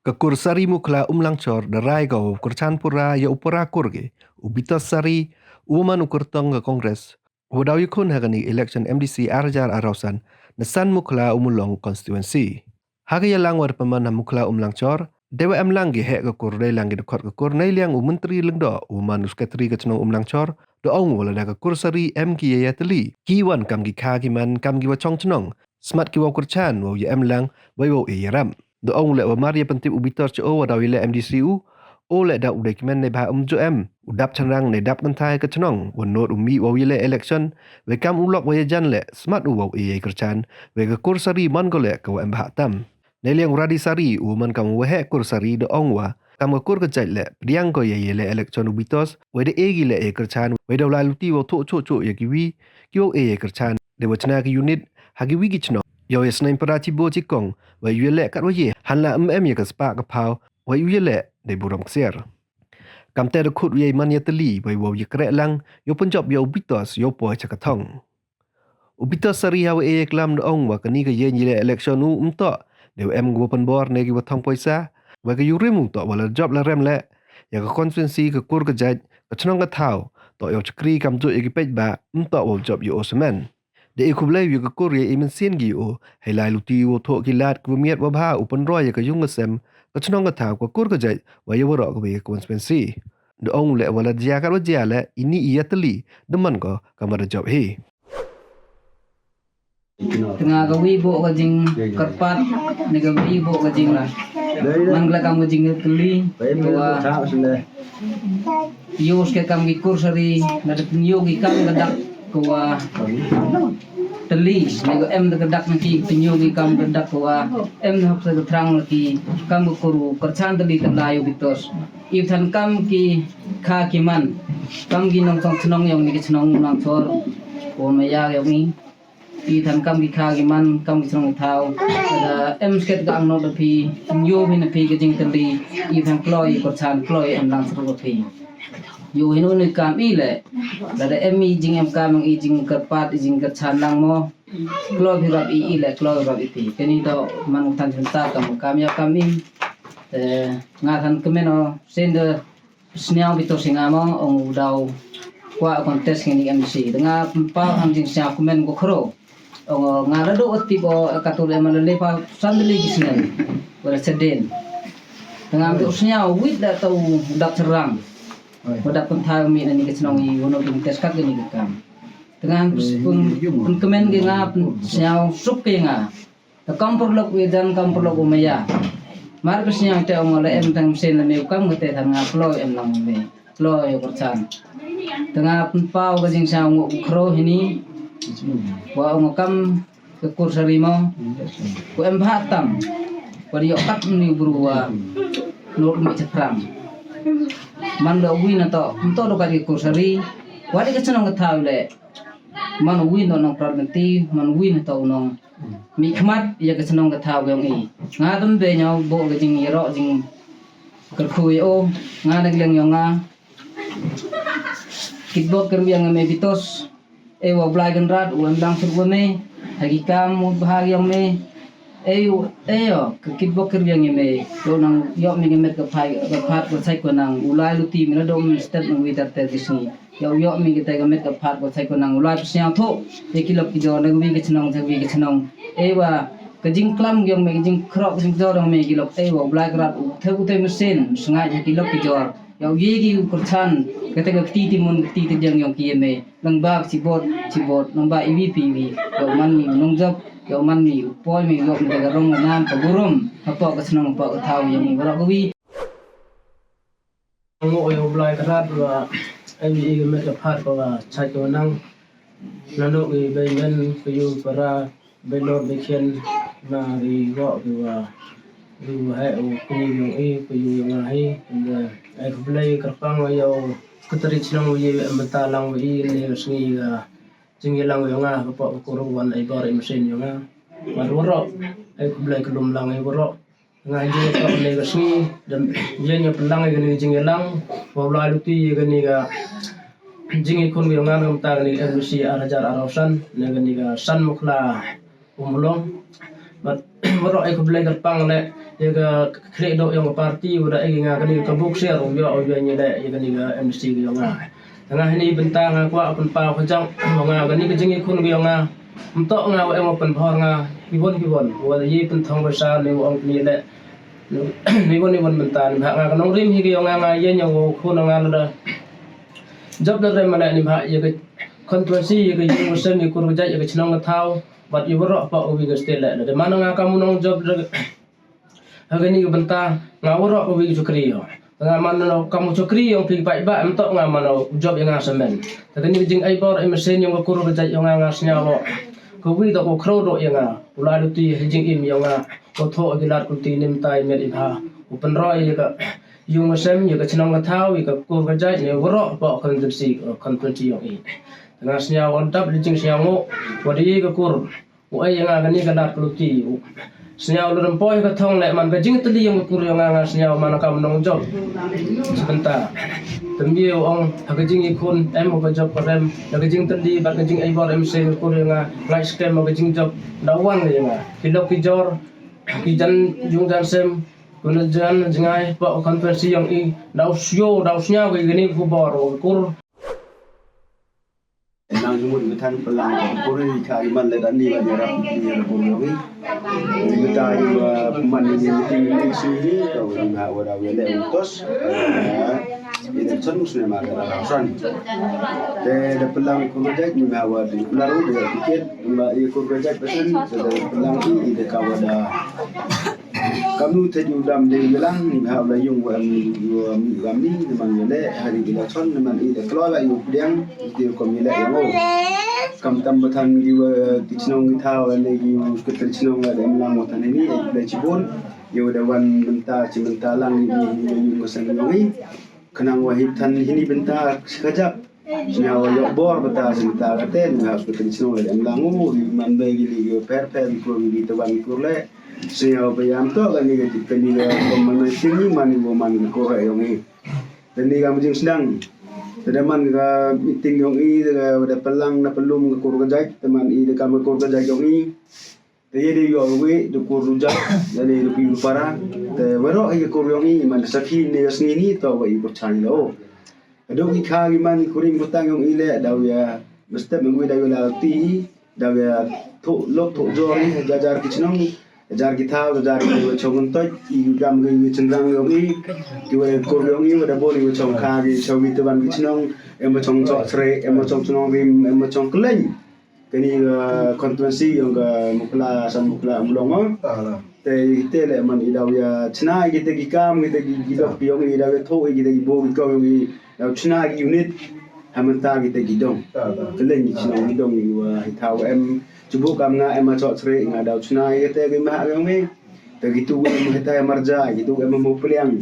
Kakur sari mukla umlangcor darai go kurchan pura ya upura kurge ubitas sari uman ukurtong ke kongres wadawi kun hagani election MDC arjar arausan nesan mukla umulong constituency hagi ya langwar pemana mukla umlangcor dewa emlangi hek kakur dai langi dekot kakur nai liang menteri lengdo uman uskatri kecnong umlangcor do ong wala da kakur sari MK ya teli kiwan kam gi kha gi man kam gi wachong chnong smart ki wa kurchan wo ya emlang wai wo e yaram do ong le wa maria pentip ubitar cho wa dawile MDCU o le da udai kimen ne ba jo em udap chanrang ne dap kantai ka chnong wonot umi wa wile election we kam ulok wa jan le smart u wa e kerchan we ka kursari man go le ka wa em ba tam ne liang radi sari u man kam wa he kursari do ong wa kam ka kur ka chai le priang ko ye le election ubitos we de e gi le e kerchan we do la luti wo tho cho cho ye ki wi kyo e kerchan de wachna ki unit hagi wi gi chno yo yes nain parati bo chi kong wa yele kat wa ye han la ya ka spa ka phao wa yele de burom ksier kam te khut ye man ye teli wa wo ye kre lang yo punjab yo bitos yo po cha ka thong ubitos sari ha e klam no ong wa kani ka ye ni le election u to de em go pan bor ne gi wa thong poisa wa ka yurim to wala job la rem le ya ka constituency ka kur ka jaj ka chnong ka thao to yo chkri kam ju ye ki pej ba to wo job yo osman de ikublai yu ka korea imen sien gi o helai luti wo tho kilat ku miet wa bha upon roy ka yung sem ka chnong ka tha ko kur ka jai wa yo ro ka be conspiracy de ong le wala dia ka dia le ini iyatli de man ko kamar job he tengah gawi bo ka jing karpat ne gawi bo ka jing la mangla kam ka jing tuli wa yos ke kam gi kursari na de yogi kam ka dak ko wa teli nego em de dak naki tinyogi kam de dak wa em hap se thrang naki kam ko karchan teli telayo bitos if than kam ki kha ki man kam gi nong tong chnong yong ni chnong nang thor ko me ya yong ni i than kam ki kha ki man kam ki chnong thao da em sket ga ang no de pi yo bi na pi ke jing teli i than ploy ko chan ploy em lang thro ko pi yo hinu ni kam i le da em i jing em kam i jing karpat i jing karchan lang mo klo bi rap i le klo rap i pi keni do man tan ta kam ya kam im nga than kemeno sende sniao bi to singa mo ong dau kwa kontes ni MC nga pa ang jing sia komen go khro ong nga ra do oti bo katul em le pa sandli gisnen wala seden nga bi sniao wit da to dak serang pada penthai mi ni kesnong i wono dum tes kat ni kam dengan pun kemen ge nga siao sup ke nga ta kam perlok we dan kam perlok umaya mar ke siang te ongole em tang sen le me kam te thang nga plo em lang me plo yo perchan tengah pau ke jing siao ngo kro hini wa ngo kam ke kursari mo ko em bhatam pari yo kat ni burua nur mi chatrang man lo win to do ka ki kursari wadi ka chanong thaw le man win no nong pragati man win to nong mi khmat ya ka chanong thaw yong i nga dum be nyaw bo ga jing yero jing kal khui o nga nag leng yong nga kitbok ker yang me bitos e wa blagan rat u lang sur me hagi kam mu bahagyang me eyo kitbok ker yang me do nang yo mi gemet ka phai ka phat ko sai ko nang ulai luti mi do step nang witar te disni yo mi ge gemet ka phat ko sai ko nang ulai psiang tho e kilop ki do nang wi ge chnong thak wi ge chnong e wa ka jing klam gyong me jing khrok jing do dong me kilop e wa black rat u thak u te mesin sngai ya kilop ki do yo ye gi kurchan kete ka ti ti jang yong ki me nang bak chibot nang ba EVP wi yo man ni nong job yo man ni poi mi yo mi ga rong nam pa gurum apa ka senang pa ka thau yang ni wara ko wi ngo yo blai ka rat wa ai mi ga me ka phat ko wa chai ko nang nanu ge be men ko yu para be lor be khen na ri go ko wa ru hai o ko yu e ko yu nga hai ai ko blai ka pang wa yo ko tari chnong wi ambata lang wi ni sni ga jing yelang yo nga ko ko ro wan ai bar mesin yo nga waroro ai ko blai ko lum lang ai waro nga je ko le ga sni dan je nya pelang ai ni jing yelang wa bla lu ti ga ni ga jing ikon yo nga ngam ta ni MC arajar arausan ne ga ni ga san mukla umlong bat waro ai ko blai ga pang le ga kredo yang parti udah nga kani ka book share yo nya da ya kani ga MC yo nga tengah ini bentang aku pun pau kejang nga kani ke jingi kun yo nga untuk nga wa em pen phor nga pibon wa yi pen thong basa le ong ni le ni bon bentan ha nga kanong rim hi yo nga yen yo kun nga la job da rem mana ni ha ya ke konstitusi ya ke yung sen ni kur ja ya ke chnong thau bat yu ro pa ubi ga stel la de mana nga kamu nong job hagani benta ngawro ko wi chukri yo nga mano kamu chukri yang pi bai ba entok nga mano job yang asamen hagani jing ai bor mesin yang ko ro jai yang nga snyawo ko wi to ko khro do yang ula du ti jing im yang nga ko tho agilat ku ti nim tai met ibha upen roi ka yung asem ya ka chnong ka thau ka ko ga jai ne wro pa kon dipsi kon twenty yang i nga snyawo dap jing snyawo wadi ka kur ai yang ngani ka lat ku ti senyau lu poi ka thong le man ka jing tali yang kur yang nga senyau mana ka menong job sebentar tembiu ong ka jing ikun em ka job ka rem ka jing tali ba ka jing ai bor em se kur yang nga scam ka jing job dawan yang nga kilok ki jor ki jan jung jan sem kun jan jingai pa konferensi yang i dau snya ka gini ku bor kur nang jumur betan pelang kuri kai man le dan ni ba ni ko ni ni ta yu man ni ni si to ni ha wa da we le utos ini son musne ma ga son de pelang ko ja ni ma wa di laru de tiket ma i ko ja besan de pelang i de ka wa da kamu taju dam de bilang ni ha la yung wa mi gam ni man le hari bila son man i de klo la yu piang di ko mi le yo kam tam batan gi wa ti chnong gi thaw le gi ke tel chnong la dem la mo tan ni le chibon yo da wan benta chi benta lang ni yu ko sang ngi kanang wa hip tan hini benta sekajap nyawa yo bor beta senta katen ha ke tel chnong la dem la ngo man be gi li per ko gi te wan ko le saya bayam to kan ni ke ni ko man sini man ni man ko ra yo ngi dan ni kam jing sedang teman ka meeting yung i da pelang na pelum ka kurgajak teman i da kam kurgajak yung i te yedi yo we de kurujak dani lu pi para te wero ai ko yung i man sakhi ne asni ni to wa i ko chani lo ado ki kha gi man kuring butang yung i le da ya mesti mengui da la ti da ya tho lok tho jo ni jajar ki chnong jar ki thao jar ki chong toi i gam gi chengrang yung i ki we ko yung i da boli chong kha gi chowi te ban ki chnong em chong cho sre em chong chnong rim em chong kleng kani konstitusi yung ga mukla san mukla mulong te le man i da ya chna gi te gi kam gi te gi dok pi yung i da tho gi te gi bo gi ko yung i da chna gi unit hamanta gi te gi dong kleng gi chnong gi dong i wa thao em cubu kam nga em cho sre nga dau chna ye te gi ma ga me te gitu em ta marja gitu em mo pliang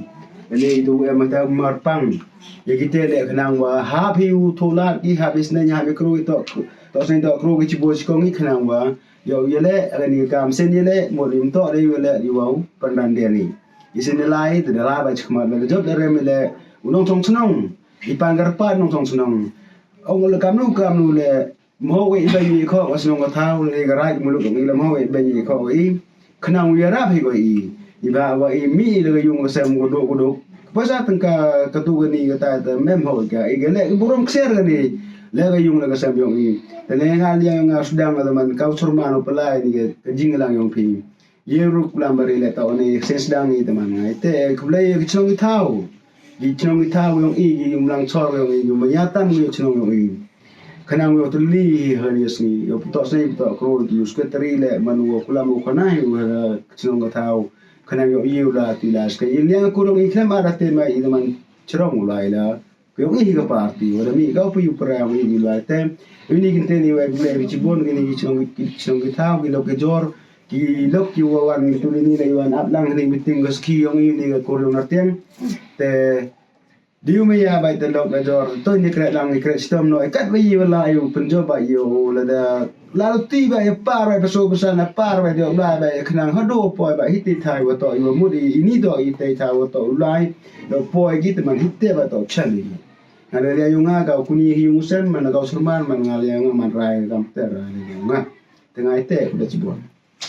ini itu em ta marpang ye gite le khnang wa ha phiu thola ki ha bis ne nya be kru to sen to kru ki chibo chi kong ki khnang wa yo ye le ani kam sen ye le mo lim to de ye le di wau pandan de ni isin de lai de la ba chma le job de rem le unong chong chnong ipang gar pa nong chong chnong ong le kam nu le mo we ba yi ko wasnong ko thau le ga rai mu lu ngi le mo we ba yi ko i khnang wi ra phi ko i ba wa i mi le yung ko sem ko do pasa tengka katu ni kata mem ho ka i gele burung kser ni le ga yung le ga sem yung i tele ngal yang sedang teman kau surmano pelai ni ke jinglang yung phi ye ru kulam bari le ta ni sedang ni teman ngai te kublai ki chong i thau yung i yung lang chor yung i yung mayatam yung chong yung i kanang yo tuli hanius ni yo to sei to kro di sekretari le manu kulam ko nai chong ga thau kanang yo iu la tilas ke ilia kurung iklam ada tema idaman cerong ulai la ko ngi ga parti wala mi ga pu yu pra mi di la tem ini kinte ni wa gle ri chibon gini gi chong gi thau gi lo ke jor ki lok ki wan tu ni le wan aplang ni meeting ga ski yo ngi ni ga kurung artian te diu me ya bai te lok ga jor to ni kre lang ni kre stom no kat wi wala yu penjo ba yu la da lalu tiba ya par ba so besana par ba dio ba ba khnang hado poi ba hiti thai wa to yu mu di ini do i te thai wa to ulai do poi gi te man hitte ba to chali ngale ya yu nga ga kuni hi yu sen man ga surman man ngale ya man rai kam ter ni nga tengai te da chibon